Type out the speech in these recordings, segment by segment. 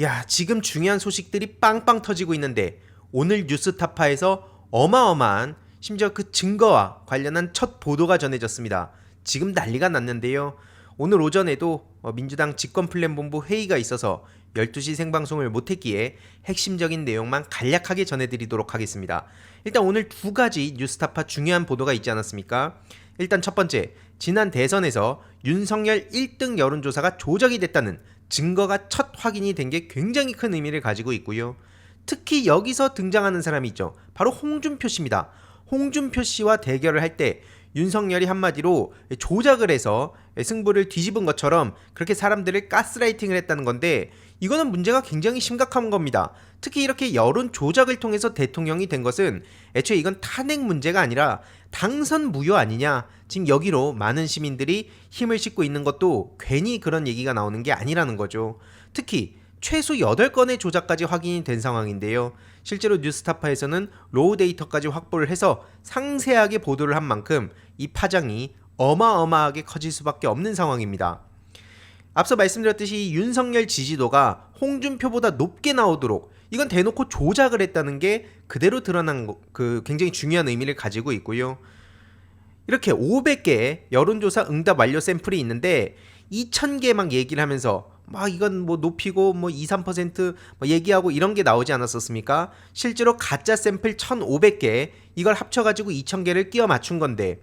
야, 지금 중요한 소식들이 빵빵 터지고 있는데 오늘 뉴스타파에서 어마어마한 심지어 그 증거와 관련한 첫 보도가 전해졌습니다. 지금 난리가 났는데요. 오늘 오전에도 민주당 집권플랜본부 회의가 있어서 12시 생방송을 못했기에 핵심적인 내용만 간략하게 전해드리도록 하겠습니다. 일단 오늘 두 가지 뉴스타파 중요한 보도가 있지 않았습니까? 일단 첫 번째, 지난 대선에서 윤석열 1등 여론조사가 조작이 됐다는 증거가 첫 확인이 된 게 굉장히 큰 의미를 가지고 있고요. 특히 여기서 등장하는 사람이 있죠. 바로 홍준표 씨입니다. 홍준표 씨와 대결을 할 때 윤석열이 한마디로 조작을 해서 승부를 뒤집은 것처럼 그렇게 사람들을 가스라이팅을 했다는 건데, 이거는 문제가 굉장히 심각한 겁니다. 특히 이렇게 여론 조작을 통해서 대통령이 된 것은 애초에 이건 탄핵 문제가 아니라 당선 무효 아니냐, 지금 여기로 많은 시민들이 힘을 싣고 있는 것도 괜히 그런 얘기가 나오는 게 아니라는 거죠. 특히 최소 8건의 조작까지 확인이 된 상황인데요. 실제로 뉴스타파에서는 로우 데이터까지 확보를 해서 상세하게 보도를 한 만큼 이 파장이 어마어마하게 커질 수밖에 없는 상황입니다. 앞서 말씀드렸듯이 윤석열 지지도가 홍준표보다 높게 나오도록 이건 대놓고 조작을 했다는 게 그대로 드러난 그 굉장히 중요한 의미를 가지고 있고요. 이렇게 500개의 여론조사 응답 완료 샘플이 있는데 2000개 막 얘기를 하면서 막 이건 뭐 높이고 뭐 2, 3% 얘기하고 이런 게 나오지 않았었습니까? 실제로 가짜 샘플 1500개 이걸 합쳐가지고 2000개를 끼워 맞춘 건데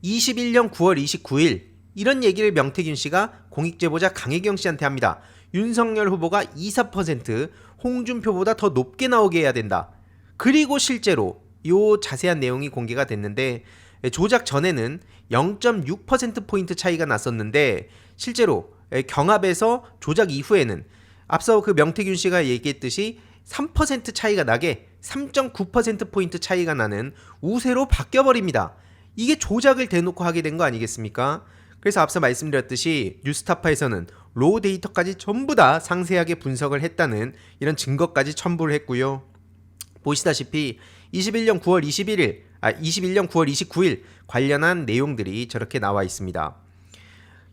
21년 9월 29일 이런 얘기를 명태균 씨가 공익제보자 강혜경 씨한테 합니다. 윤석열 후보가 24%, 홍준표보다 더 높게 나오게 해야 된다. 그리고 실제로 요 자세한 내용이 공개가 됐는데 조작 전에는 0.6%포인트 차이가 났었는데 실제로 경합에서 조작 이후에는 앞서 그 명태균 씨가 얘기했듯이 3% 차이가 나게 3.9%포인트 차이가 나는 우세로 바뀌어버립니다. 이게 조작을 대놓고 하게 된 거 아니겠습니까? 그래서 앞서 말씀드렸듯이 뉴스타파에서는 로우 데이터까지 전부 다 상세하게 분석을 했다는 이런 증거까지 첨부를 했고요. 보시다시피 21년 9월 29일 관련한 내용들이 저렇게 나와 있습니다.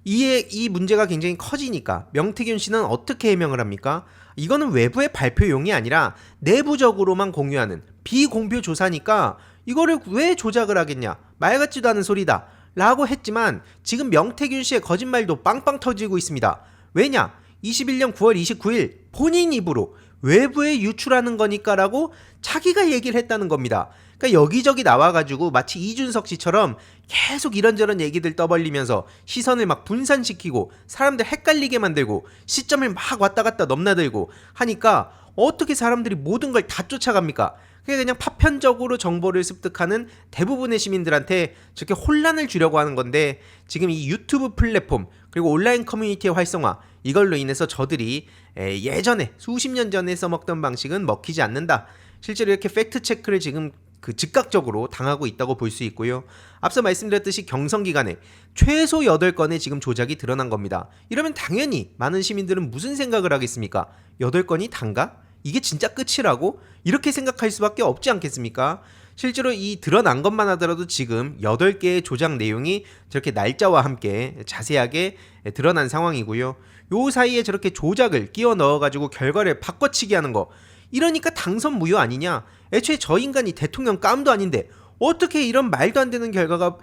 이 문제가 굉장히 커지니까 명태균 씨는 어떻게 해명을 합니까? 이거는 외부의 발표용이 아니라 내부적으로만 공유하는 비공표 조사니까 이거를 왜 조작을 하겠냐, 말 같지도 않은 소리다 라고 했지만 지금 명태균 씨의 거짓말도 빵빵 터지고 있습니다. 왜냐? 21년 9월 29일 본인 입으로 외부에 유출하는 거니까 라고 자기가 얘기를 했다는 겁니다. 그러니까 여기저기 나와가지고 마치 이준석 씨처럼 계속 이런저런 얘기들 떠벌리면서 시선을 막 분산시키고 사람들 헷갈리게 만들고 시점을 막 왔다 갔다 넘나들고 하니까 어떻게 사람들이 모든 걸 다 쫓아갑니까? 그냥 파편적으로 정보를 습득하는 대부분의 시민들한테 저렇게 혼란을 주려고 하는 건데, 지금 이 유튜브 플랫폼 그리고 온라인 커뮤니티의 활성화 이걸로 인해서 저들이 예전에 수십 년 전에 써먹던 방식은 먹히지 않는다. 실제로 이렇게 팩트 체크를 지금 그 즉각적으로 당하고 있다고 볼 수 있고요. 앞서 말씀드렸듯이 경선 기간에 최소 8건의 지금 조작이 드러난 겁니다. 이러면 당연히 많은 시민들은 무슨 생각을 하겠습니까? 8건이 단가? 이게 진짜 끝이라고? 이렇게 생각할 수밖에 없지 않겠습니까? 실제로 이 드러난 것만 하더라도 지금 8개의 조작 내용이 저렇게 날짜와 함께 자세하게 드러난 상황이고요. 요 사이에 저렇게 조작을 끼워 넣어가지고 결과를 바꿔치기 하는 거, 이러니까 당선 무효 아니냐? 애초에 저 인간이 대통령 깜도 아닌데 어떻게 이런 말도 안 되는 결과가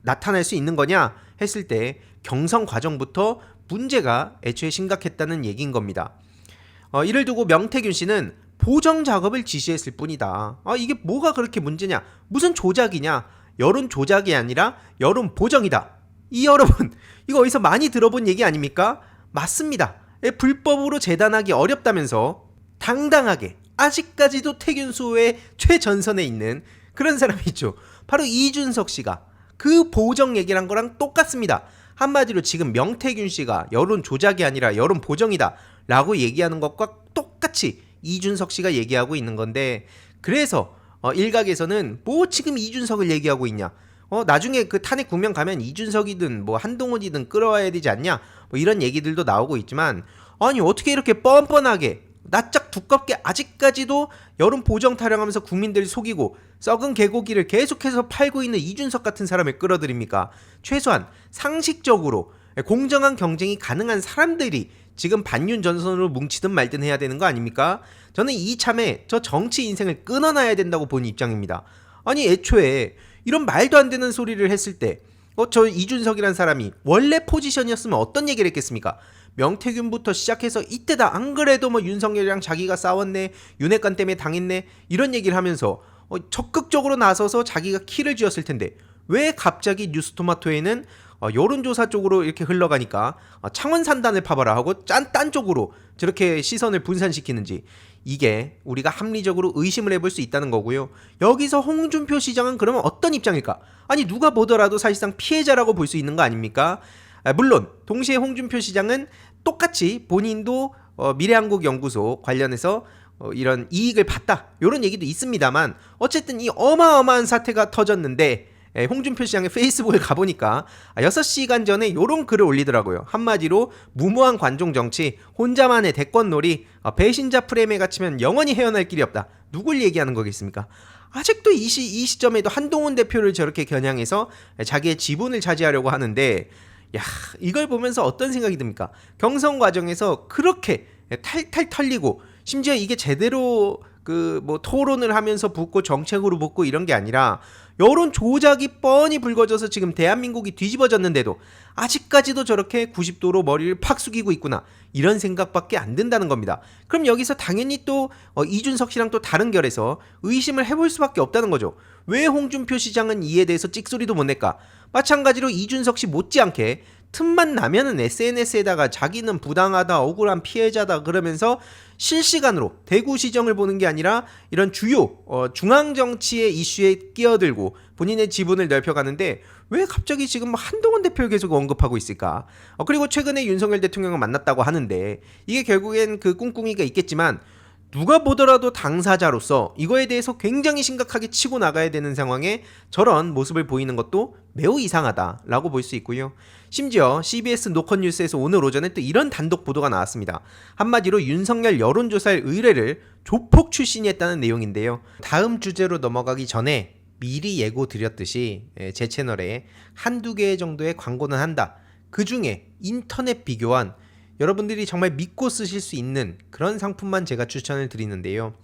나타날 수 있는 거냐 했을 때 경선 과정부터 문제가 애초에 심각했다는 얘기인 겁니다. 이를 두고 명태균 씨는 보정 작업을 지시했을 뿐이다. 이게 뭐가 그렇게 문제냐? 무슨 조작이냐? 여론 조작이 아니라 여론 보정이다. 이 여러분, 이거 어디서 많이 들어본 얘기 아닙니까? 맞습니다. 불법으로 재단하기 어렵다면서 당당하게 아직까지도 태균 수호의 최전선에 있는 그런 사람이 있죠. 바로 이준석 씨가 그 보정 얘기를 한 거랑 똑같습니다. 한마디로 지금 명태균 씨가 여론 조작이 아니라 여론 보정이다 라고 얘기하는 것과 똑같이 이준석 씨가 얘기하고 있는 건데, 그래서 일각에서는 뭐 지금 이준석을 얘기하고 있냐, 나중에 그 탄핵 국면 가면 이준석이든 뭐 한동훈이든 끌어와야 되지 않냐, 뭐 이런 얘기들도 나오고 있지만, 아니 어떻게 이렇게 뻔뻔하게 낯짝 두껍게 아직까지도 여론 보정 타령하면서 국민들을 속이고 썩은 개고기를 계속해서 팔고 있는 이준석 같은 사람을 끌어들입니까? 최소한 상식적으로 공정한 경쟁이 가능한 사람들이 지금 반윤 전선으로 뭉치든 말든 해야 되는 거 아닙니까? 저는 이참에 저 정치 인생을 끊어놔야 된다고 보는 입장입니다. 아니 애초에 이런 말도 안 되는 소리를 했을 때 저 이준석이란 사람이 원래 포지션이었으면 어떤 얘기를 했겠습니까? 명태균부터 시작해서 이때다 안 그래도 뭐 윤석열이랑 자기가 싸웠네, 윤핵관 때문에 당했네 이런 얘기를 하면서 적극적으로 나서서 자기가 키를 쥐었을 텐데 왜 갑자기 뉴스토마토에는 여론조사 쪽으로 이렇게 흘러가니까 창원 산단을 파봐라 하고 딴 쪽으로 저렇게 시선을 분산시키는지, 이게 우리가 합리적으로 의심을 해볼 수 있다는 거고요. 여기서 홍준표 시장은 그러면 어떤 입장일까? 아니 누가 보더라도 사실상 피해자라고 볼 수 있는 거 아닙니까? 물론 동시에 홍준표 시장은 똑같이 본인도 미래한국연구소 관련해서 이런 이익을 봤다 이런 얘기도 있습니다만, 어쨌든 이 어마어마한 사태가 터졌는데 홍준표 시장의 페이스북을 가보니까 6시간 전에 이런 글을 올리더라고요. 한마디로 무모한 관종 정치, 혼자만의 대권놀이, 배신자 프레임에 갇히면 영원히 헤어날 길이 없다. 누굴 얘기하는 거겠습니까? 아직도 이 시점에도 한동훈 대표를 저렇게 겨냥해서 자기의 지분을 차지하려고 하는데, 야, 이걸 보면서 어떤 생각이 듭니까? 경선 과정에서 그렇게 탈탈 털리고, 심지어 이게 제대로 뭐 토론을 하면서 붙고 정책으로 붙고 이런 게 아니라 여론 조작이 뻔히 불거져서 지금 대한민국이 뒤집어졌는데도 아직까지도 저렇게 90도로 머리를 팍 숙이고 있구나, 이런 생각밖에 안 든다는 겁니다. 그럼 여기서 당연히 또 이준석 씨랑 또 다른 결에서 의심을 해볼 수밖에 없다는 거죠. 왜 홍준표 시장은 이에 대해서 찍소리도 못 낼까? 마찬가지로 이준석 씨 못지않게 틈만 나면은 SNS에다가 자기는 부당하다, 억울한 피해자다 그러면서 실시간으로 대구 시정을 보는 게 아니라 이런 주요 중앙정치의 이슈에 끼어들고 본인의 지분을 넓혀가는데, 왜 갑자기 지금 한동훈 대표를 계속 언급하고 있을까? 그리고 최근에 윤석열 대통령을 만났다고 하는데, 이게 결국엔 그 꿍꿍이가 있겠지만 누가 보더라도 당사자로서 이거에 대해서 굉장히 심각하게 치고 나가야 되는 상황에 저런 모습을 보이는 것도 매우 이상하다라고 볼 수 있고요. 심지어 CBS 노컷뉴스에서 오늘 오전에 또 이런 단독 보도가 나왔습니다. 한마디로 윤석열 여론조사의 의뢰를 조폭 출신이 했다는 내용인데요. 다음 주제로 넘어가기 전에 미리 예고 드렸듯이 제 채널에 한두 개 정도의 광고는 한다. 그 중에 인터넷 비교한 여러분들이 정말 믿고 쓰실 수 있는 그런 상품만 제가 추천을 드리는데요.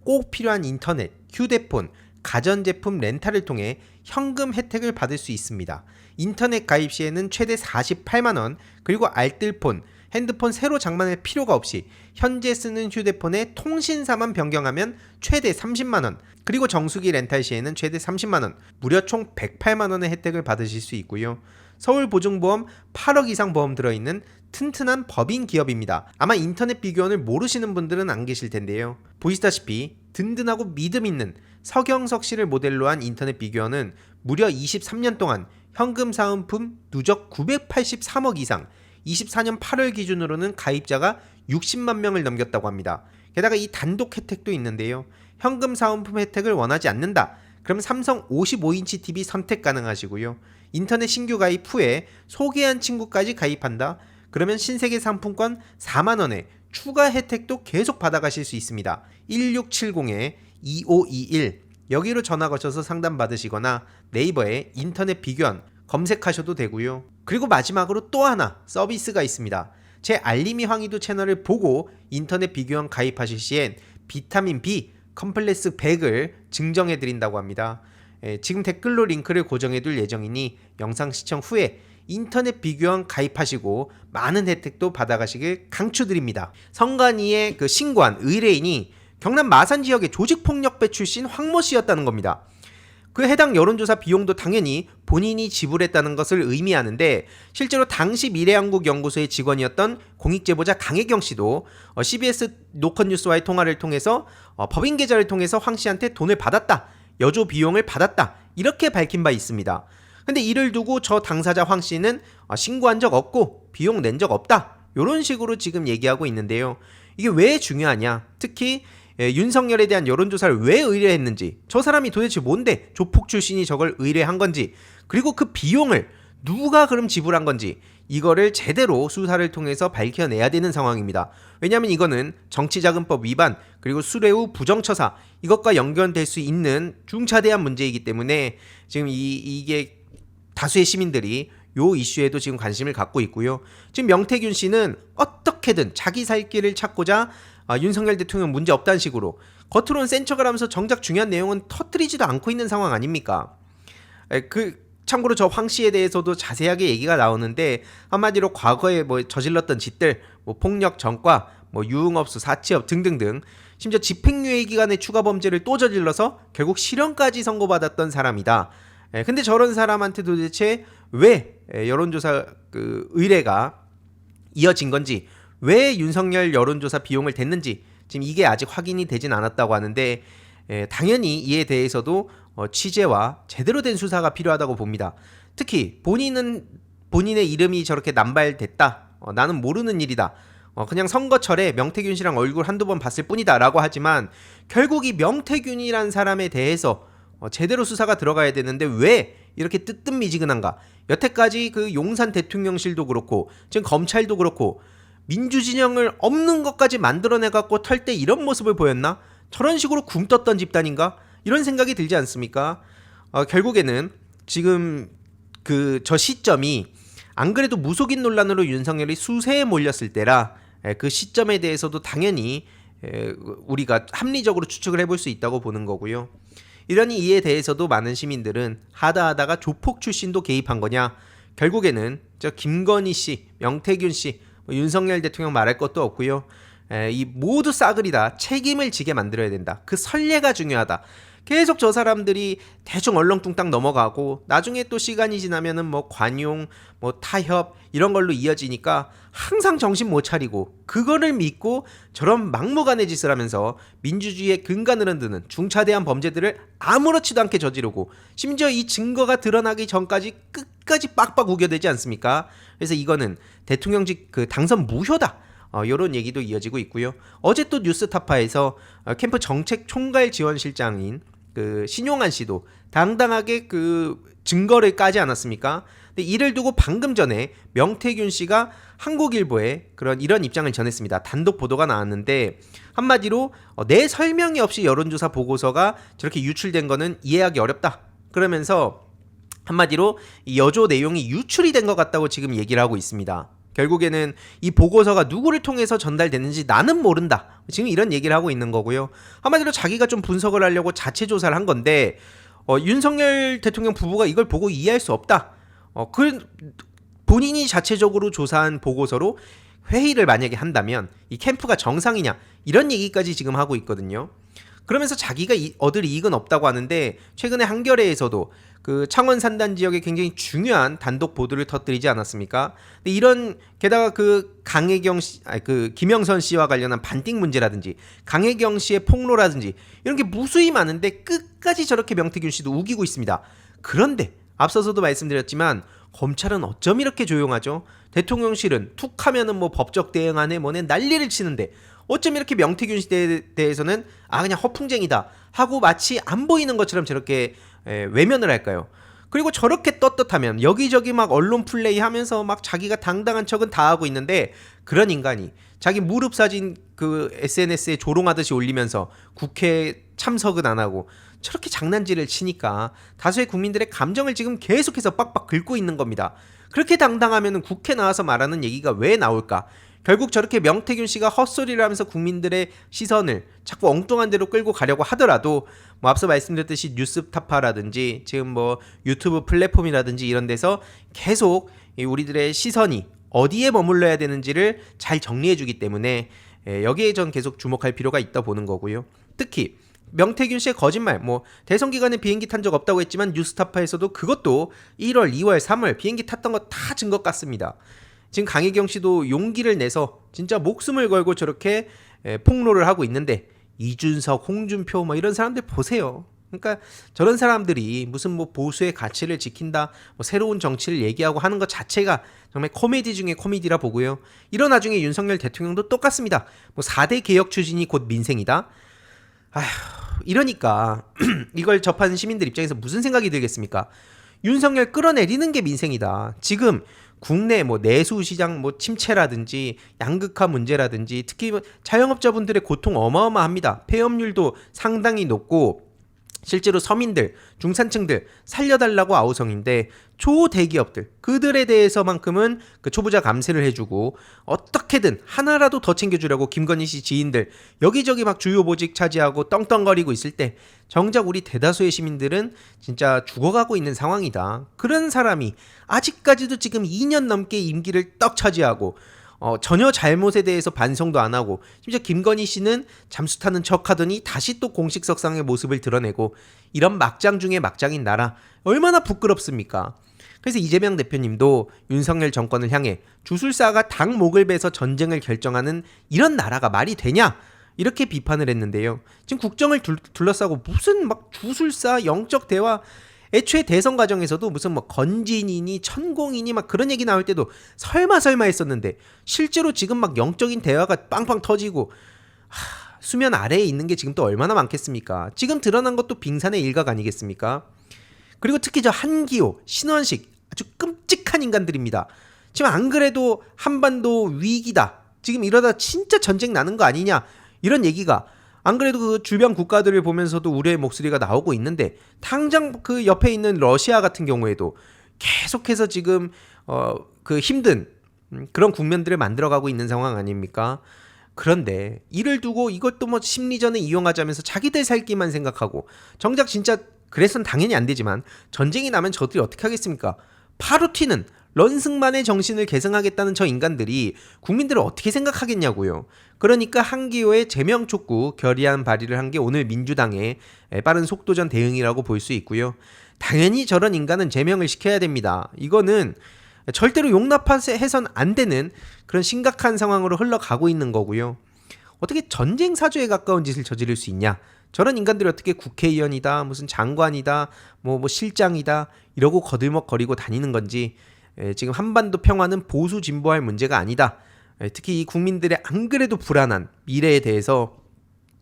꼭 필요한 인터넷, 휴대폰, 가전제품 렌탈을 통해 현금 혜택을 받을 수 있습니다. 인터넷 가입 시에는 최대 48만원, 그리고 알뜰폰, 핸드폰 새로 장만할 필요가 없이 현재 쓰는 휴대폰의 통신사만 변경하면 최대 30만원, 그리고 정수기 렌탈 시에는 최대 30만원, 무려 총 108만원의 혜택을 받으실 수 있고요. 서울보증보험 8억 이상 보험 들어있는 튼튼한 법인 기업입니다. 아마 인터넷 비교원을 모르시는 분들은 안 계실 텐데요. 보시다시피 든든하고 믿음 있는 서경석 씨를 모델로 한 인터넷 비교원은 무려 23년 동안 현금 사은품 누적 983억 이상, 24년 8월 기준으로는 가입자가 60만 명을 넘겼다고 합니다. 게다가 이 단독 혜택도 있는데요. 현금 사은품 혜택을 원하지 않는다. 그럼 삼성 55인치 TV 선택 가능하시고요. 인터넷 신규 가입 후에 소개한 친구까지 가입한다. 그러면 신세계 상품권 4만원에 추가 혜택도 계속 받아가실 수 있습니다. 1670-2521 여기로 전화 거셔서 상담 받으시거나 네이버에 인터넷 비교원 검색하셔도 되고요. 그리고 마지막으로 또 하나 서비스가 있습니다. 제 알림이 황희도 채널을 보고 인터넷 비교원 가입하실 시엔 비타민 B 컴플렉스 100을 증정해드린다고 합니다. 지금 댓글로 링크를 고정해둘 예정이니 영상 시청 후에 인터넷 비교원 가입하시고 많은 혜택도 받아가시길 강추드립니다. 성관이의 그 신고한 의뢰인이 경남 마산 지역의 조직폭력배 출신 황모 씨였다는 겁니다. 그 해당 여론조사 비용도 당연히 본인이 지불했다는 것을 의미하는데, 실제로 당시 미래한국연구소의 직원이었던 공익제보자 강혜경 씨도 CBS 노컷뉴스와의 통화를 통해서 법인 계좌를 통해서 황 씨한테 돈을 받았다, 여조 비용을 받았다, 이렇게 밝힌 바 있습니다. 근데 이를 두고 저 당사자 황 씨는 신고한 적 없고 비용 낸 적 없다, 이런 식으로 지금 얘기하고 있는데요. 이게 왜 중요하냐? 특히 윤석열에 대한 여론조사를 왜 의뢰했는지, 저 사람이 도대체 뭔데 조폭 출신이 저걸 의뢰한 건지, 그리고 그 비용을 누가 그럼 지불한 건지, 이거를 제대로 수사를 통해서 밝혀내야 되는 상황입니다. 왜냐하면 이거는 정치자금법 위반, 그리고 수뢰 후 부정처사, 이것과 연결될 수 있는 중차대한 문제이기 때문에 지금 이게 다수의 시민들이 요 이슈에도 지금 관심을 갖고 있고요. 지금 명태균 씨는 어떻게든 자기 살 길을 찾고자 윤석열 대통령 문제 없다는 식으로 겉으로는 센 척을 하면서 정작 중요한 내용은 터뜨리지도 않고 있는 상황 아닙니까? 참고로 저 황 씨에 대해서도 자세하게 얘기가 나오는데 한마디로 과거에 뭐 저질렀던 짓들, 뭐 폭력 전과, 뭐 유흥업소 사치업 등등등 심지어 집행유예 기간에 추가 범죄를 또 저질러서 결국 실형까지 선고받았던 사람이다. 근데 저런 사람한테 도대체 왜 여론조사 의뢰가 이어진 건지, 왜 윤석열 여론조사 비용을 댔는지 지금 이게 아직 확인이 되진 않았다고 하는데 당연히 이에 대해서도 취재와 제대로 된 수사가 필요하다고 봅니다. 특히 본인의 이름이 저렇게 남발됐다, 나는 모르는 일이다, 그냥 선거철에 명태균 씨랑 얼굴 한두 번 봤을 뿐이다 라고 하지만 결국 이 명태균이란 사람에 대해서 제대로 수사가 들어가야 되는데 왜 이렇게 뜨뜻미지근한가. 여태까지 그 용산 대통령실도 그렇고 지금 검찰도 그렇고 민주진영을 없는 것까지 만들어내갖고 털 때 이런 모습을 보였나? 저런 식으로 굼떴던 집단인가? 이런 생각이 들지 않습니까? 결국에는 지금 저 시점이 안 그래도 무속인 논란으로 윤석열이 수세에 몰렸을 때라 그 시점에 대해서도 당연히 우리가 합리적으로 추측을 해볼 수 있다고 보는 거고요. 이러니 이에 대해서도 많은 시민들은 하다하다가 조폭 출신도 개입한 거냐? 결국에는 저 김건희 씨, 명태균 씨, 윤석열 대통령 말할 것도 없고요. 이 모두 싸그리다 책임을 지게 만들어야 된다. 그 선례가 중요하다. 계속 저 사람들이 대충 얼렁뚱땅 넘어가고 나중에 또 시간이 지나면은 뭐 관용, 뭐 타협 이런 걸로 이어지니까 항상 정신 못 차리고 그거를 믿고 저런 막무가내 짓을 하면서 민주주의의 근간을 흔드는 중차대한 범죄들을 아무렇지도 않게 저지르고 심지어 이 증거가 드러나기 전까지 끝까지 빡빡 우겨대지 않습니까? 그래서 이거는 대통령직 당선 무효다. 이런 얘기도 이어지고 있고요. 어제 또 뉴스타파에서 캠프 정책 총괄 지원실장인 신용한 씨도 당당하게 증거를 까지 않았습니까? 근데 이를 두고 방금 전에 명태균 씨가 한국일보에 이런 입장을 전했습니다. 단독 보도가 나왔는데 한마디로 내 설명이 없이 여론조사 보고서가 저렇게 유출된 거는 이해하기 어렵다. 그러면서 한마디로 이 여조 내용이 유출이 된 것 같다고 지금 얘기를 하고 있습니다. 결국에는 이 보고서가 누구를 통해서 전달됐는지 나는 모른다. 지금 이런 얘기를 하고 있는 거고요. 한마디로 자기가 좀 분석을 하려고 자체 조사를 한 건데 윤석열 대통령 부부가 이걸 보고 이해할 수 없다. 본인이 자체적으로 조사한 보고서로 회의를 만약에 한다면 이 캠프가 정상이냐 이런 얘기까지 지금 하고 있거든요. 그러면서 자기가 얻을 이익은 없다고 하는데 최근에 한겨레에서도 창원 산단 지역에 굉장히 중요한 단독 보도를 터뜨리지 않았습니까? 근데 게다가 강혜경 씨, 김영선 씨와 관련한 반띵 문제라든지 강혜경 씨의 폭로라든지 이런 게 무수히 많은데 끝까지 저렇게 명태균 씨도 우기고 있습니다. 그런데 앞서서도 말씀드렸지만 검찰은 어쩜 이렇게 조용하죠? 대통령실은 툭 하면은 뭐 법적 대응안에 뭐네 난리를 치는데 어쩜 이렇게 명태균 씨에 대해서는 그냥 허풍쟁이다 하고 마치 안 보이는 것처럼 저렇게 외면을 할까요? 그리고 저렇게 떳떳하면 여기저기 막 언론 플레이 하면서 막 자기가 당당한 척은 다 하고 있는데 그런 인간이 자기 무릎 사진 SNS에 조롱하듯이 올리면서 국회 참석은 안 하고 저렇게 장난질을 치니까 다수의 국민들의 감정을 지금 계속해서 빡빡 긁고 있는 겁니다. 그렇게 당당하면 국회 나와서 말하는 얘기가 왜 나올까? 결국 저렇게 명태균 씨가 헛소리를 하면서 국민들의 시선을 자꾸 엉뚱한 데로 끌고 가려고 하더라도 뭐 앞서 말씀드렸듯이 뉴스타파라든지 지금 뭐 유튜브 플랫폼이라든지 이런 데서 계속 우리들의 시선이 어디에 머물러야 되는지를 잘 정리해 주기 때문에 여기에 전 계속 주목할 필요가 있다 보는 거고요. 특히 명태균 씨의 거짓말, 대선 기간에 비행기 탄 적 없다고 했지만 뉴스타파에서도 그것도 1월, 2월, 3월 비행기 탔던 거 다 증거 깠습니다. 지금 강혜경 씨도 용기를 내서 진짜 목숨을 걸고 저렇게 폭로를 하고 있는데 이준석, 홍준표 이런 사람들 보세요. 그러니까 저런 사람들이 무슨 보수의 가치를 지킨다, 새로운 정치를 얘기하고 하는 것 자체가 정말 코미디 중에 코미디라 보고요. 이런 나중에 윤석열 대통령도 똑같습니다. 4대 개혁 추진이 곧 민생이다. 이러니까 이걸 접하는 시민들 입장에서 무슨 생각이 들겠습니까? 윤석열 끌어내리는 게 민생이다. 지금 국내 내수 시장 침체라든지 양극화 문제라든지 특히 자영업자분들의 고통 어마어마합니다. 폐업률도 상당히 높고 실제로 서민들, 중산층들 살려달라고 아우성인데 초대기업들 그들에 대해서만큼은 그 초부자 감세를 해주고 어떻게든 하나라도 더 챙겨주려고 김건희 씨 지인들 여기저기 막 주요 보직 차지하고 떵떵거리고 있을 때 정작 우리 대다수의 시민들은 진짜 죽어가고 있는 상황이다. 그런 사람이 아직까지도 지금 2년 넘게 임기를 떡 차지하고 전혀 잘못에 대해서 반성도 안 하고 심지어 김건희 씨는 잠수 타는 척하더니 다시 또 공식 석상의 모습을 드러내고 이런 막장 중에 막장인 나라 얼마나 부끄럽습니까? 그래서 이재명 대표님도 윤석열 정권을 향해 주술사가 당 목을 베서 전쟁을 결정하는 이런 나라가 말이 되냐? 이렇게 비판을 했는데요. 지금 국정을 둘러싸고 무슨 막 주술사 영적 대화 애초에 대선 과정에서도 무슨 뭐 건진이니 천공이니 막 그런 얘기 나올 때도 설마 했었는데 실제로 지금 막 영적인 대화가 빵빵 터지고 수면 아래에 있는 게 지금 또 얼마나 많겠습니까? 지금 드러난 것도 빙산의 일각 아니겠습니까? 그리고 특히 저 한기호, 신원식 아주 끔찍한 인간들입니다. 지금 안 그래도 한반도 위기다. 지금 이러다 진짜 전쟁 나는 거 아니냐 이런 얘기가 안 그래도 그 주변 국가들을 보면서도 우려의 목소리가 나오고 있는데 당장 그 옆에 있는 러시아 같은 경우에도 계속해서 지금 그 힘든 그런 국면들을 만들어가고 있는 상황 아닙니까? 그런데 이를 두고 이것도 뭐 심리전에 이용하자면서 자기들 살 길만 생각하고 정작 진짜 그래선 당연히 안 되지만 전쟁이 나면 저들이 어떻게 하겠습니까? 바로 튀는 런승만의 정신을 계승하겠다는 저 인간들이 국민들을 어떻게 생각하겠냐고요. 그러니까 한기호의 제명 촉구 결의안 발의를 한 게 오늘 민주당의 빠른 속도전 대응이라고 볼 수 있고요. 당연히 저런 인간은 제명을 시켜야 됩니다. 이거는 절대로 용납해선 안 되는 그런 심각한 상황으로 흘러가고 있는 거고요. 어떻게 전쟁 사주에 가까운 짓을 저지를 수 있냐? 저런 인간들이 어떻게 국회의원이다, 무슨 장관이다, 뭐 실장이다 이러고 거들먹거리고 다니는 건지 지금 한반도 평화는 보수 진보할 문제가 아니다. 특히 이 국민들의 안 그래도 불안한 미래에 대해서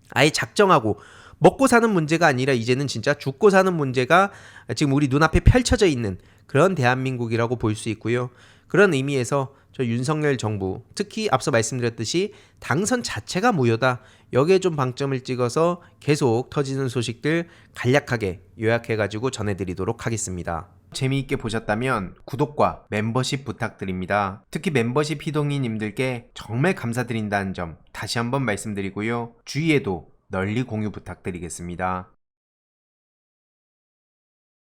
아예 작정하고 먹고 사는 문제가 아니라 이제는 진짜 죽고 사는 문제가 지금 우리 눈앞에 펼쳐져 있는 그런 대한민국이라고 볼 수 있고요. 그런 의미에서 저 윤석열 정부, 특히 앞서 말씀드렸듯이 당선 자체가 무효다. 여기에 좀 방점을 찍어서 계속 터지는 소식들 간략하게 요약해가지고 전해드리도록 하겠습니다. 재미있게 보셨다면 구독과 멤버십 부탁드립니다. 특히 멤버십 희동이님들께 정말 감사드린다는 점 다시 한번 말씀드리고요. 주위에도 널리 공유 부탁드리겠습니다.